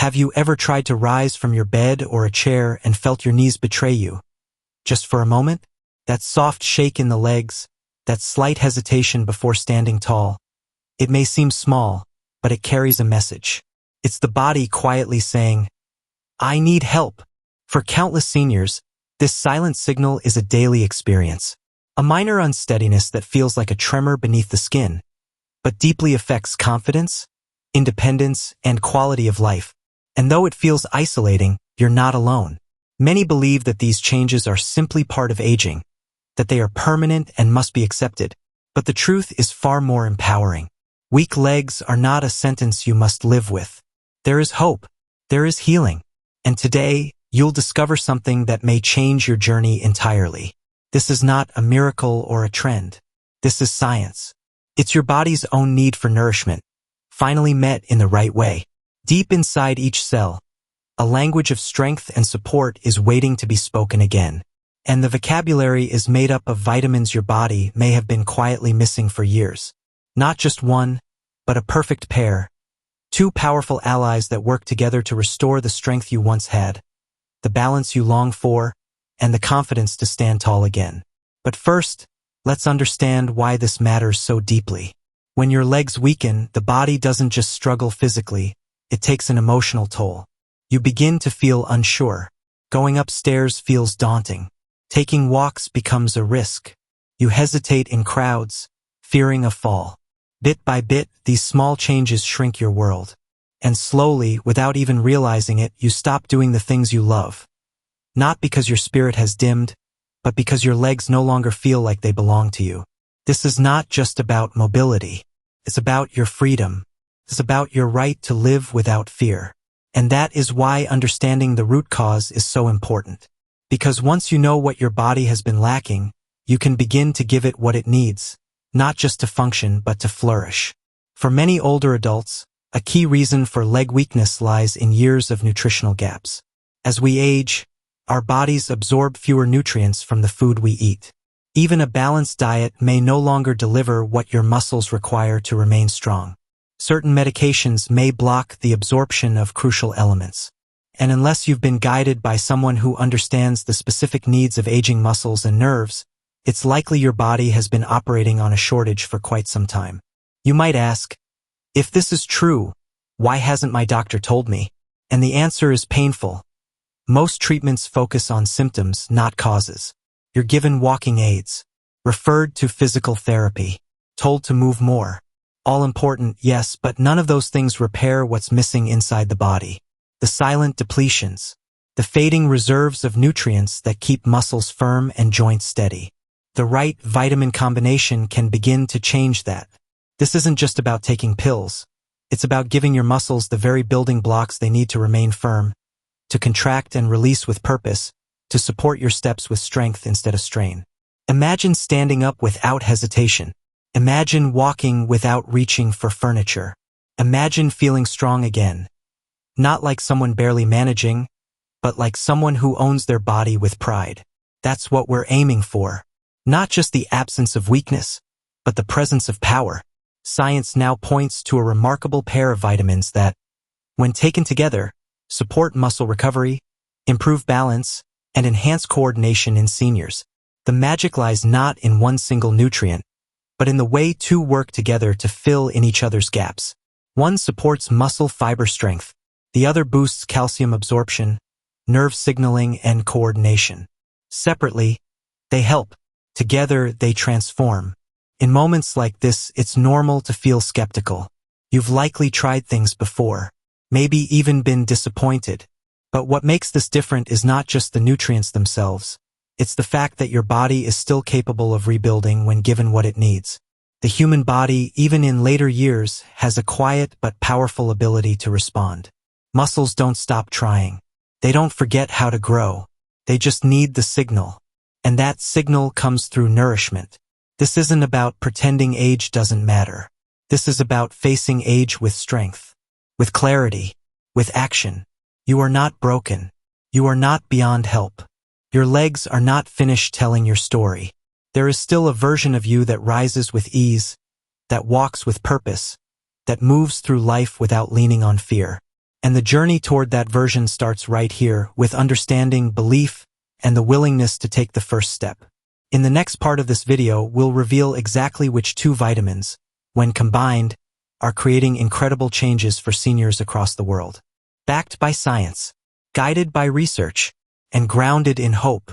Have you ever tried to rise from your bed or a chair and felt your knees betray you? Just for a moment? That soft shake in the legs, that slight hesitation before standing tall. It may seem small, but it carries a message. It's the body quietly saying, I need help. For countless seniors, this silent signal is a daily experience. A minor unsteadiness that feels like a tremor beneath the skin, but deeply affects confidence, independence, and quality of life. And though it feels isolating, you're not alone. Many believe that these changes are simply part of aging, that they are permanent and must be accepted. But the truth is far more empowering. Weak legs are not a sentence you must live with. There is hope. There is healing. And today, you'll discover something that may change your journey entirely. This is not a miracle or a trend. This is science. It's your body's own need for nourishment, finally met in the right way. Deep inside each cell, a language of strength and support is waiting to be spoken again. And the vocabulary is made up of vitamins your body may have been quietly missing for years. Not just one, but a perfect pair. Two powerful allies that work together to restore the strength you once had, the balance you long for, and the confidence to stand tall again. But first, let's understand why this matters so deeply. When your legs weaken, the body doesn't just struggle physically, it takes an emotional toll. You begin to feel unsure. Going upstairs feels daunting. Taking walks becomes a risk. You hesitate in crowds, fearing a fall. Bit by bit, these small changes shrink your world. And slowly, without even realizing it, you stop doing the things you love. Not because your spirit has dimmed, but because your legs no longer feel like they belong to you. This is not just about mobility. It's about your freedom. It's about your right to live without fear. And that is why understanding the root cause is so important. Because once you know what your body has been lacking, you can begin to give it what it needs, not just to function but to flourish. For many older adults, a key reason for leg weakness lies in years of nutritional gaps. As we age, our bodies absorb fewer nutrients from the food we eat. Even a balanced diet may no longer deliver what your muscles require to remain strong. Certain medications may block the absorption of crucial elements. And unless you've been guided by someone who understands the specific needs of aging muscles and nerves, it's likely your body has been operating on a shortage for quite some time. You might ask, if this is true, why hasn't my doctor told me? And the answer is painful. Most treatments focus on symptoms, not causes. You're given walking aids, referred to physical therapy, told to move more. All important, yes, but none of those things repair what's missing inside the body. The silent depletions, the fading reserves of nutrients that keep muscles firm and joints steady. The right vitamin combination can begin to change that. This isn't just about taking pills. It's about giving your muscles the very building blocks they need to remain firm, to contract and release with purpose, to support your steps with strength instead of strain. Imagine standing up without hesitation. Imagine walking without reaching for furniture. Imagine feeling strong again. Not like someone barely managing, but like someone who owns their body with pride. That's what we're aiming for. Not just the absence of weakness, but the presence of power. Science now points to a remarkable pair of vitamins that, when taken together, support muscle recovery, improve balance, and enhance coordination in seniors. The magic lies not in one single nutrient, but in the way two work together to fill in each other's gaps. One supports muscle fiber strength. The other boosts calcium absorption, nerve signaling, and coordination. Separately, they help. Together, they transform. In moments like this, it's normal to feel skeptical. You've likely tried things before, maybe even been disappointed. But what makes this different is not just the nutrients themselves. It's the fact that your body is still capable of rebuilding when given what it needs. The human body, even in later years, has a quiet but powerful ability to respond. Muscles don't stop trying. They don't forget how to grow. They just need the signal. And that signal comes through nourishment. This isn't about pretending age doesn't matter. This is about facing age with strength, with clarity, with action. You are not broken. You are not beyond help. Your legs are not finished telling your story. There is still a version of you that rises with ease, that walks with purpose, that moves through life without leaning on fear. And the journey toward that version starts right here with understanding, belief, and the willingness to take the first step. In the next part of this video, we'll reveal exactly which two vitamins, when combined, are creating incredible changes for seniors across the world. Backed by science, guided by research, and grounded in hope.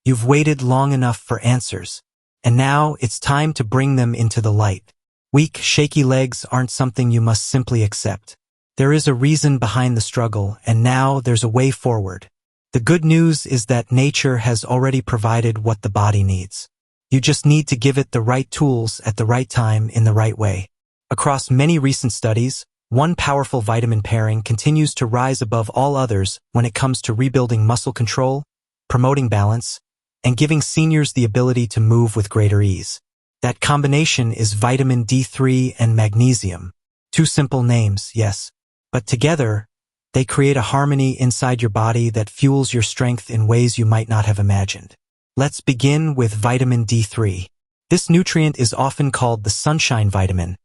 You've waited long enough for answers. And now it's time to bring them into the light. Weak, shaky legs aren't something you must simply accept. There is a reason behind the struggle, and now there's a way forward. The good news is that nature has already provided what the body needs. You just need to give it the right tools at the right time in the right way. Across many recent studies, one powerful vitamin pairing continues to rise above all others when it comes to rebuilding muscle control, promoting balance, and giving seniors the ability to move with greater ease. That combination is vitamin D3 and magnesium. Two simple names, yes, but together, they create a harmony inside your body that fuels your strength in ways you might not have imagined. Let's begin with vitamin D3. This nutrient is often called the sunshine vitamin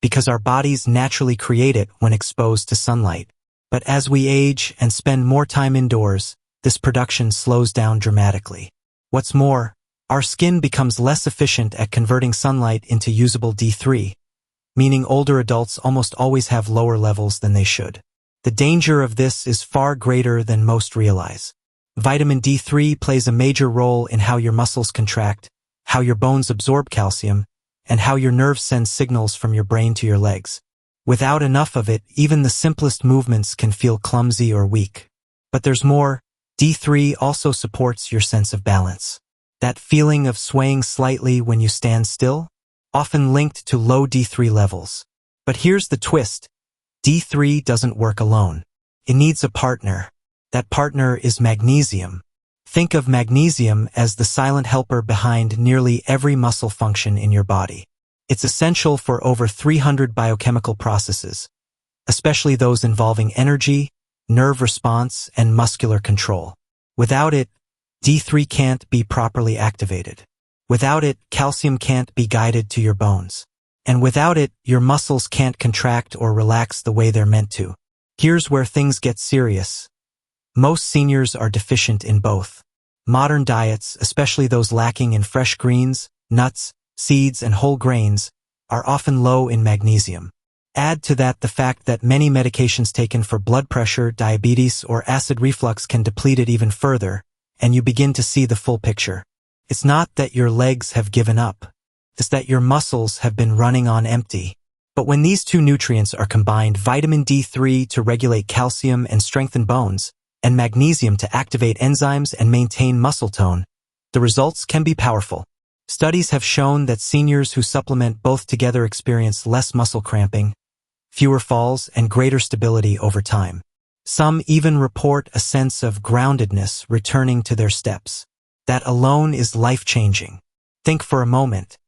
because our bodies naturally create it when exposed to sunlight. But as we age and spend more time indoors, this production slows down dramatically. What's more, our skin becomes less efficient at converting sunlight into usable D3, meaning older adults almost always have lower levels than they should. The danger of this is far greater than most realize. Vitamin D3 plays a major role in how your muscles contract, how your bones absorb calcium, and how your nerves send signals from your brain to your legs. Without enough of it, even the simplest movements can feel clumsy or weak. But there's more. D3 also supports your sense of balance. That feeling of swaying slightly when you stand still, often linked to low D3 levels. But here's the twist. D3 doesn't work alone. It needs a partner. That partner is magnesium. Think of magnesium as the silent helper behind nearly every muscle function in your body. It's essential for over 300 biochemical processes, especially those involving energy, nerve response, and muscular control. Without it, D3 can't be properly activated. Without it, calcium can't be guided to your bones. And without it, your muscles can't contract or relax the way they're meant to. Here's where things get serious. Most seniors are deficient in both. Modern diets, especially those lacking in fresh greens, nuts, seeds, and whole grains, are often low in magnesium. Add to that the fact that many medications taken for blood pressure, diabetes, or acid reflux can deplete it even further, and you begin to see the full picture. It's not that your legs have given up. It's that your muscles have been running on empty. But when these two nutrients are combined, vitamin D3 to regulate calcium and strengthen bones, and magnesium to activate enzymes and maintain muscle tone, the results can be powerful. Studies have shown that seniors who supplement both together experience less muscle cramping, fewer falls, and greater stability over time. Some even report a sense of groundedness returning to their steps. That alone is life-changing. Think for a moment.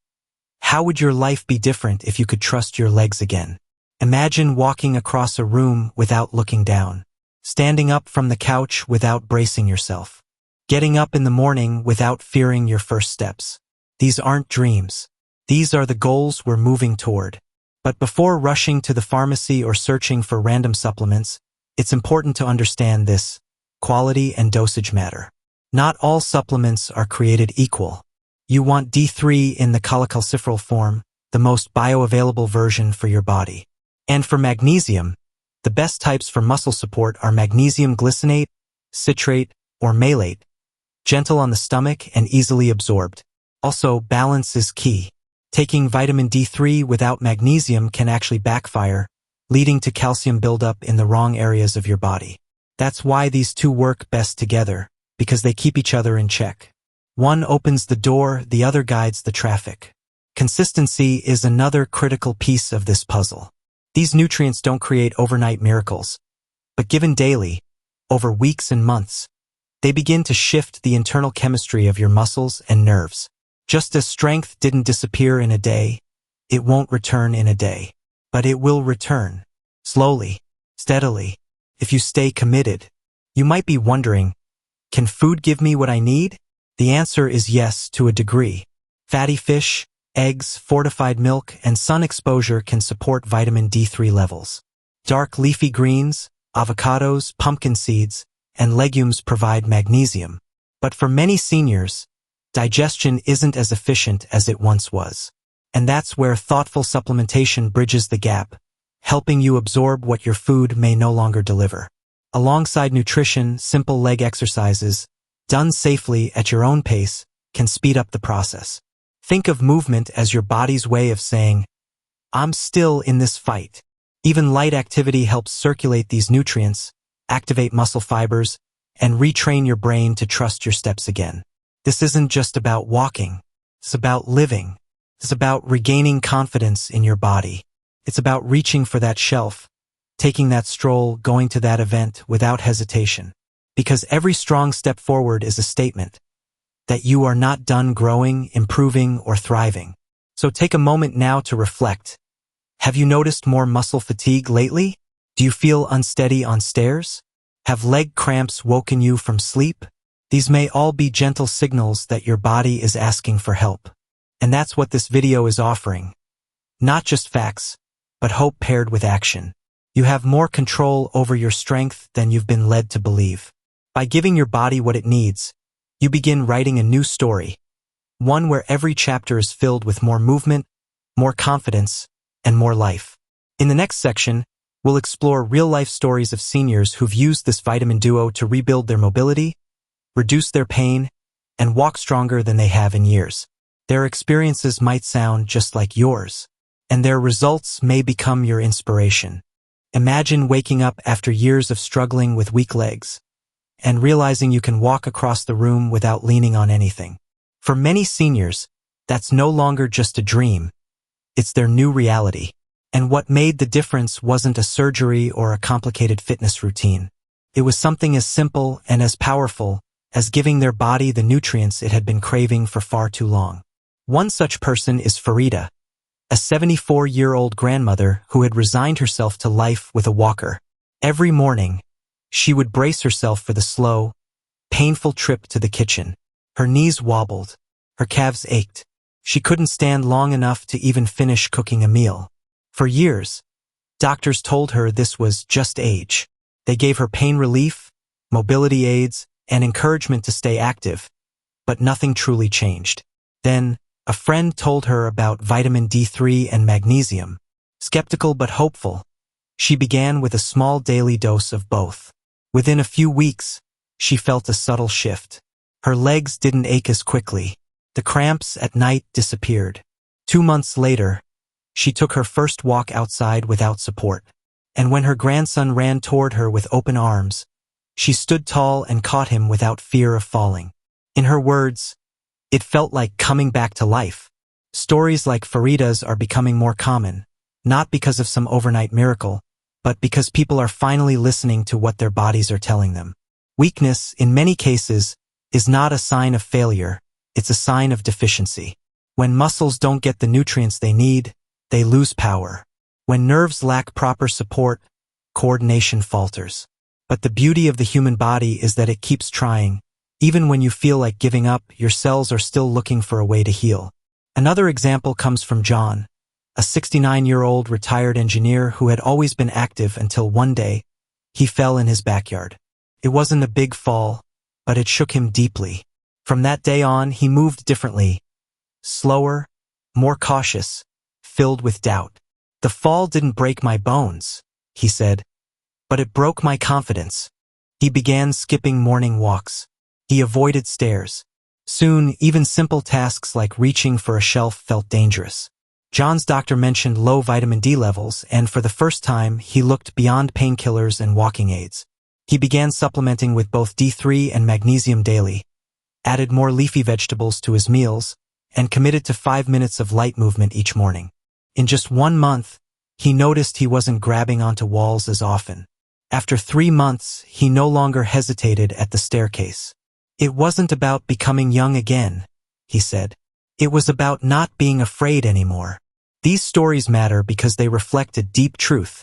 How would your life be different if you could trust your legs again? Imagine walking across a room without looking down, standing up from the couch without bracing yourself, getting up in the morning without fearing your first steps. These aren't dreams. These are the goals we're moving toward. But before rushing to the pharmacy or searching for random supplements, it's important to understand this: quality and dosage matter. Not all supplements are created equal. You want D3 in the cholecalciferol form, the most bioavailable version for your body. And for magnesium, the best types for muscle support are magnesium glycinate, citrate, or malate, gentle on the stomach and easily absorbed. Also, balance is key. Taking vitamin D3 without magnesium can actually backfire, leading to calcium buildup in the wrong areas of your body. That's why these two work best together, because they keep each other in check. One opens the door, the other guides the traffic. Consistency is another critical piece of this puzzle. These nutrients don't create overnight miracles, but given daily, over weeks and months, they begin to shift the internal chemistry of your muscles and nerves. Just as strength didn't disappear in a day, it won't return in a day. But it will return. Slowly, steadily, if you stay committed. You might be wondering, can food give me what I need? The answer is yes, to a degree. Fatty fish, eggs, fortified milk, and sun exposure can support vitamin D3 levels. Dark leafy greens, Avocados, pumpkin seeds, and legumes provide magnesium. But for many seniors, digestion isn't as efficient as it once was. And that's where thoughtful supplementation bridges the gap, helping you absorb what your food may no longer deliver. Alongside nutrition, simple leg exercises, done safely at your own pace, can speed up the process. Think of movement as your body's way of saying, "I'm still in this fight." Even light activity helps circulate these nutrients, activate muscle fibers, and retrain your brain to trust your steps again. This isn't just about walking. It's about living. It's about regaining confidence in your body. It's about reaching for that shelf, taking that stroll, going to that event without hesitation. Because every strong step forward is a statement that you are not done growing, improving, or thriving. So take a moment now to reflect. Have you noticed more muscle fatigue lately? Do you feel unsteady on stairs? Have leg cramps woken you from sleep? These may all be gentle signals that your body is asking for help. And that's what this video is offering. Not just facts, but hope paired with action. You have more control over your strength than you've been led to believe. By giving your body what it needs, you begin writing a new story. One where every chapter is filled with more movement, more confidence, and more life. In the next section, we'll explore real-life stories of seniors who've used this vitamin duo to rebuild their mobility, reduce their pain, and walk stronger than they have in years. Their experiences might sound just like yours, and their results may become your inspiration. Imagine waking up after years of struggling with weak legs, and realizing you can walk across the room without leaning on anything. For many seniors, that's no longer just a dream. It's their new reality. And what made the difference wasn't a surgery or a complicated fitness routine. It was something as simple and as powerful as giving their body the nutrients it had been craving for far too long. One such person is Farida, a 74-year-old grandmother who had resigned herself to life with a walker. Every morning, she would brace herself for the slow, painful trip to the kitchen. Her knees wobbled, her calves ached. She couldn't stand long enough to even finish cooking a meal. For years, doctors told her this was just age. They gave her pain relief, mobility aids, and encouragement to stay active, but nothing truly changed. Then, a friend told her about vitamin D3 and magnesium. Skeptical but hopeful, she began with a small daily dose of both. Within a few weeks, she felt a subtle shift. Her legs didn't ache as quickly. The cramps at night disappeared. 2 months later, she took her first walk outside without support. And when her grandson ran toward her with open arms, she stood tall and caught him without fear of falling. In her words, it felt like coming back to life. Stories like Farida's are becoming more common, not because of some overnight miracle, but because people are finally listening to what their bodies are telling them. Weakness, in many cases, is not a sign of failure, it's a sign of deficiency. When muscles don't get the nutrients they need, they lose power. When nerves lack proper support, coordination falters. But the beauty of the human body is that it keeps trying. Even when you feel like giving up, your cells are still looking for a way to heal. Another example comes from John, a 69-year-old retired engineer who had always been active until one day, he fell in his backyard. It wasn't a big fall, but it shook him deeply. From that day on, he moved differently, slower, more cautious, filled with doubt. "The fall didn't break my bones," he said, "but it broke my confidence." He began skipping morning walks. He avoided stairs. Soon, even simple tasks like reaching for a shelf felt dangerous. John's doctor mentioned low vitamin D levels, and for the first time, he looked beyond painkillers and walking aids. He began supplementing with both D3 and magnesium daily, added more leafy vegetables to his meals, and committed to 5 minutes of light movement each morning. In just 1 month, he noticed he wasn't grabbing onto walls as often. After 3 months, he no longer hesitated at the staircase. "It wasn't about becoming young again," he said. "It was about not being afraid anymore." These stories matter because they reflect a deep truth.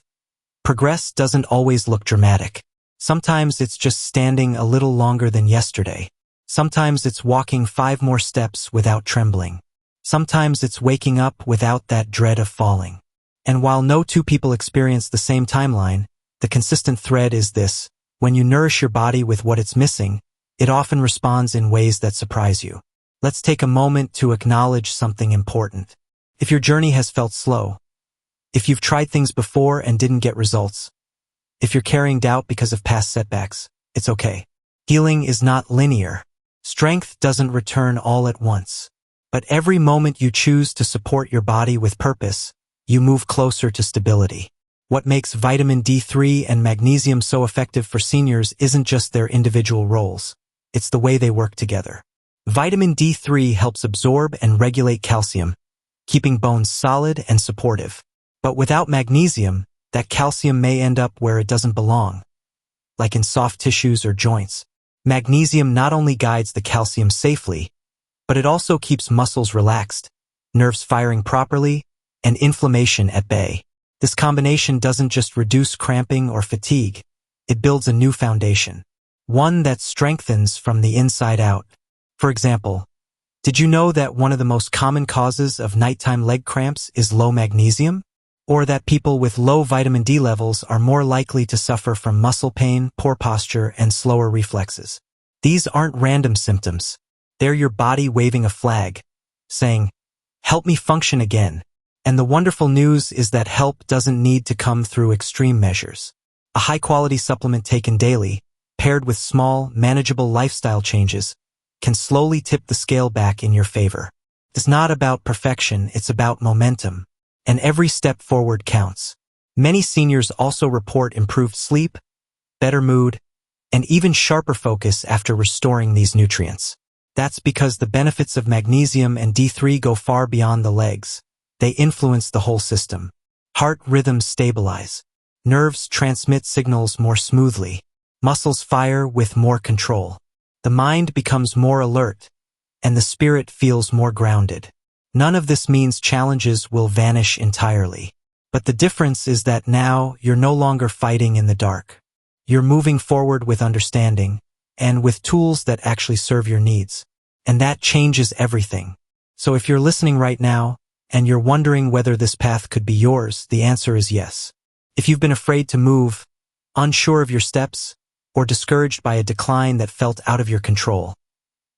Progress doesn't always look dramatic. Sometimes it's just standing a little longer than yesterday. Sometimes it's walking 5 more steps without trembling. Sometimes it's waking up without that dread of falling. And while no two people experience the same timeline, The consistent thread is this: when you nourish your body with what it's missing, it often responds in ways that surprise you. Let's take a moment to acknowledge something important. If your journey has felt slow, if you've tried things before and didn't get results, if you're carrying doubt because of past setbacks, it's okay. Healing is not linear. Strength doesn't return all at once. But every moment you choose to support your body with purpose, you move closer to stability. What makes vitamin D3 and magnesium so effective for seniors isn't just their individual roles. It's the way they work together. Vitamin D3 helps absorb and regulate calcium, keeping bones solid and supportive. But without magnesium, that calcium may end up where it doesn't belong, like in soft tissues or joints. Magnesium not only guides the calcium safely, but it also keeps muscles relaxed, nerves firing properly, and inflammation at bay. This combination doesn't just reduce cramping or fatigue, it builds a new foundation, one that strengthens from the inside out. For example, did you know that one of the most common causes of nighttime leg cramps is low magnesium? Or that people with low vitamin D levels are more likely to suffer from muscle pain, poor posture, and slower reflexes? These aren't random symptoms. They're your body waving a flag, saying, "Help me function again." And the wonderful news is that help doesn't need to come through extreme measures. A high-quality supplement taken daily, paired with small, manageable lifestyle changes, can slowly tip the scale back in your favor. It's not about perfection, it's about momentum. And every step forward counts. Many seniors also report improved sleep, better mood, and even sharper focus after restoring these nutrients. That's because the benefits of magnesium and D3 go far beyond the legs. They influence the whole system. Heart rhythms stabilize. Nerves transmit signals more smoothly. Muscles fire with more control. The mind becomes more alert, and the spirit feels more grounded. None of this means challenges will vanish entirely. But the difference is that now you're no longer fighting in the dark. You're moving forward with understanding, and with tools that actually serve your needs. And that changes everything. So if you're listening right now, and you're wondering whether this path could be yours, the answer is yes. If you've been afraid to move, unsure of your steps, or discouraged by a decline that felt out of your control,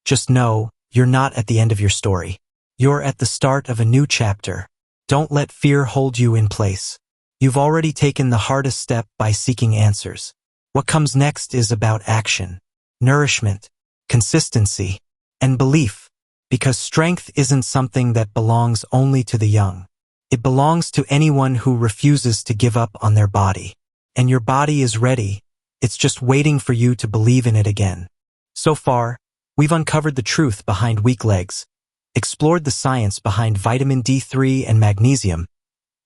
just know you're not at the end of your story. You're at the start of a new chapter. Don't let fear hold you in place. You've already taken the hardest step by seeking answers. What comes next is about action, nourishment, consistency, and belief. Because strength isn't something that belongs only to the young. It belongs to anyone who refuses to give up on their body. And your body is ready. It's just waiting for you to believe in it again. So far, we've uncovered the truth behind weak legs, explored the science behind vitamin D3 and magnesium,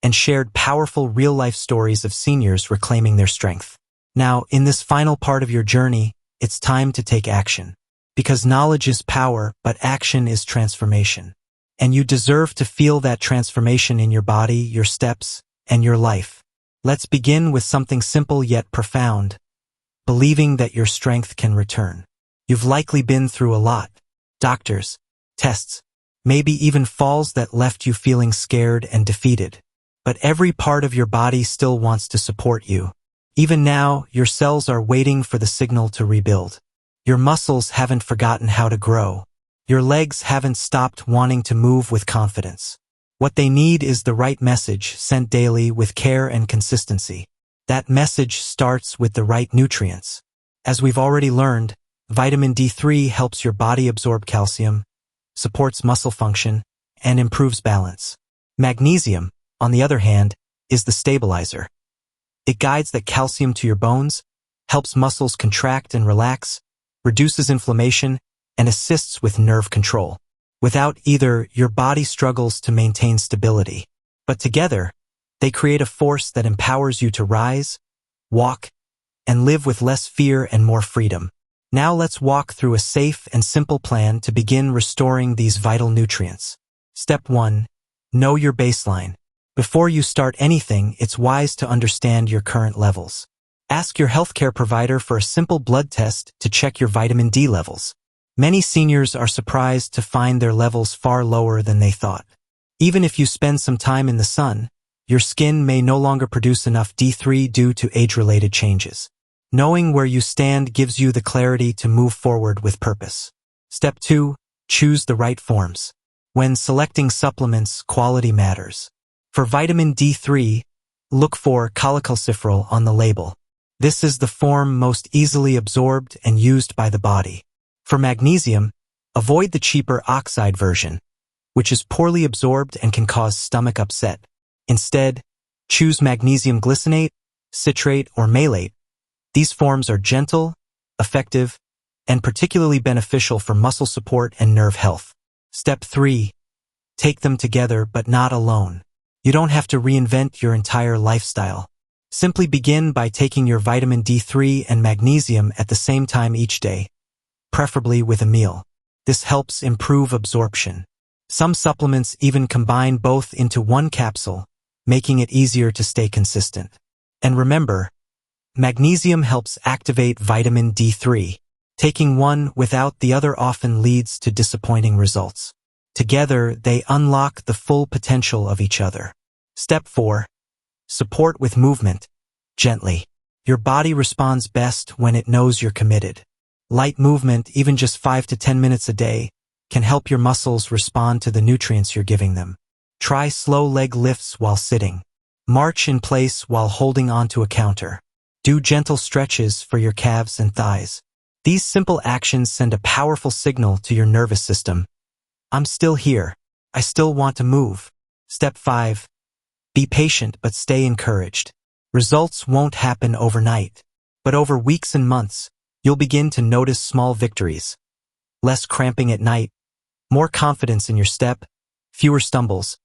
and shared powerful real-life stories of seniors reclaiming their strength. Now, in this final part of your journey, it's time to take action. Because knowledge is power, but action is transformation. And you deserve to feel that transformation in your body, your steps, and your life. Let's begin with something simple yet profound: believing that your strength can return. You've likely been through a lot. Doctors, tests, maybe even falls that left you feeling scared and defeated. But every part of your body still wants to support you. Even now, your cells are waiting for the signal to rebuild. Your muscles haven't forgotten how to grow. Your legs haven't stopped wanting to move with confidence. What they need is the right message sent daily with care and consistency. That message starts with the right nutrients. As we've already learned, vitamin D3 helps your body absorb calcium, supports muscle function, and improves balance. Magnesium, on the other hand, is the stabilizer. It guides the calcium to your bones, helps muscles contract and relax, reduces inflammation, and assists with nerve control. Without either, your body struggles to maintain stability. But together, they create a force that empowers you to rise, walk, and live with less fear and more freedom. Now let's walk through a safe and simple plan to begin restoring these vital nutrients. Step 1. Know your baseline. Before you start anything, it's wise to understand your current levels. Ask your healthcare provider for a simple blood test to check your vitamin D levels. Many seniors are surprised to find their levels far lower than they thought. Even if you spend some time in the sun, Your skin may no longer produce enough D3 due to age-related changes. Knowing where you stand gives you the clarity to move forward with purpose. Step 2. Choose the right forms. When selecting supplements, quality matters. For vitamin D3, look for cholecalciferol on the label. This is the form most easily absorbed and used by the body. For magnesium, avoid the cheaper oxide version, which is poorly absorbed and can cause stomach upset. Instead, choose magnesium glycinate, citrate, or malate. These forms are gentle, effective, and particularly beneficial for muscle support and nerve health. Step 3. Take them together but not alone. You don't have to reinvent your entire lifestyle. Simply begin by taking your vitamin D3 and magnesium at the same time each day, preferably with a meal. This helps improve absorption. Some supplements even combine both into one capsule, making it easier to stay consistent. And remember, magnesium helps activate vitamin D3. Taking one without the other often leads to disappointing results. Together, they unlock the full potential of each other. Step 4. Support with movement, gently. Your body responds best when it knows you're committed. Light movement, even just 5 to 10 minutes a day, can help your muscles respond to the nutrients you're giving them. Try slow leg lifts while sitting. March in place while holding onto a counter. Do gentle stretches for your calves and thighs. These simple actions send a powerful signal to your nervous system. I'm still here. I still want to move. Step 5. Be patient but stay encouraged. Results won't happen overnight, but over weeks and months, you'll begin to notice small victories. Less cramping at night, more confidence in your step, fewer stumbles,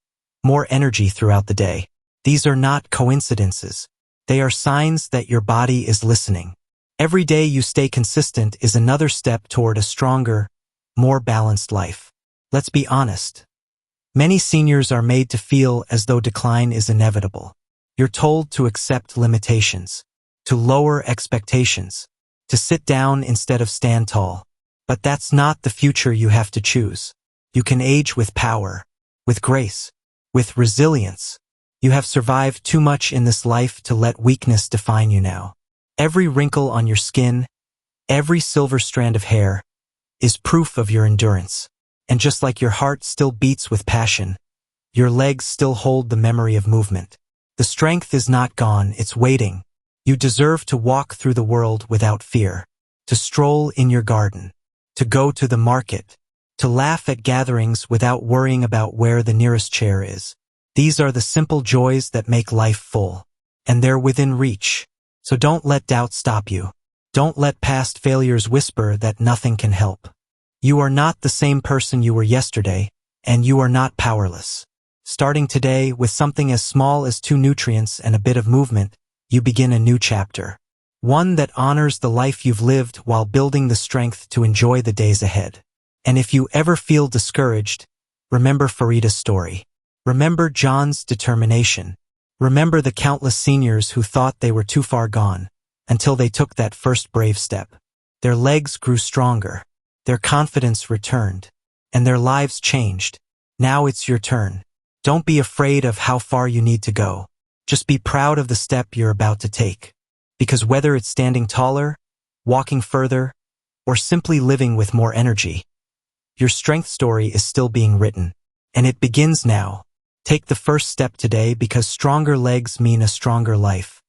more energy throughout the day. These are not coincidences. They are signs that your body is listening. Every day you stay consistent is another step toward a stronger, more balanced life. Let's be honest. Many seniors are made to feel as though decline is inevitable. You're told to accept limitations, to lower expectations, to sit down instead of stand tall. But that's not the future you have to choose. You can age with power, with grace, with resilience. You have survived too much in this life to let weakness define you now. Every wrinkle on your skin, every silver strand of hair, is proof of your endurance. And just like your heart still beats with passion, your legs still hold the memory of movement. The strength is not gone, it's waiting. You deserve to walk through the world without fear, to stroll in your garden, to go to the market, to laugh at gatherings without worrying about where the nearest chair is. These are the simple joys that make life full, and they're within reach. So don't let doubt stop you. Don't let past failures whisper that nothing can help. You are not the same person you were yesterday, and you are not powerless. Starting today with something as small as 2 nutrients and a bit of movement, you begin a new chapter. One that honors the life you've lived while building the strength to enjoy the days ahead. And if you ever feel discouraged, remember Farida's story. Remember John's determination. Remember the countless seniors who thought they were too far gone, until they took that first brave step. Their legs grew stronger. Their confidence returned, and their lives changed. Now it's your turn. Don't be afraid of how far you need to go. Just be proud of the step you're about to take. Because whether it's standing taller, walking further, or simply living with more energy, your strength story is still being written. And it begins now. Take the first step today because stronger legs mean a stronger life.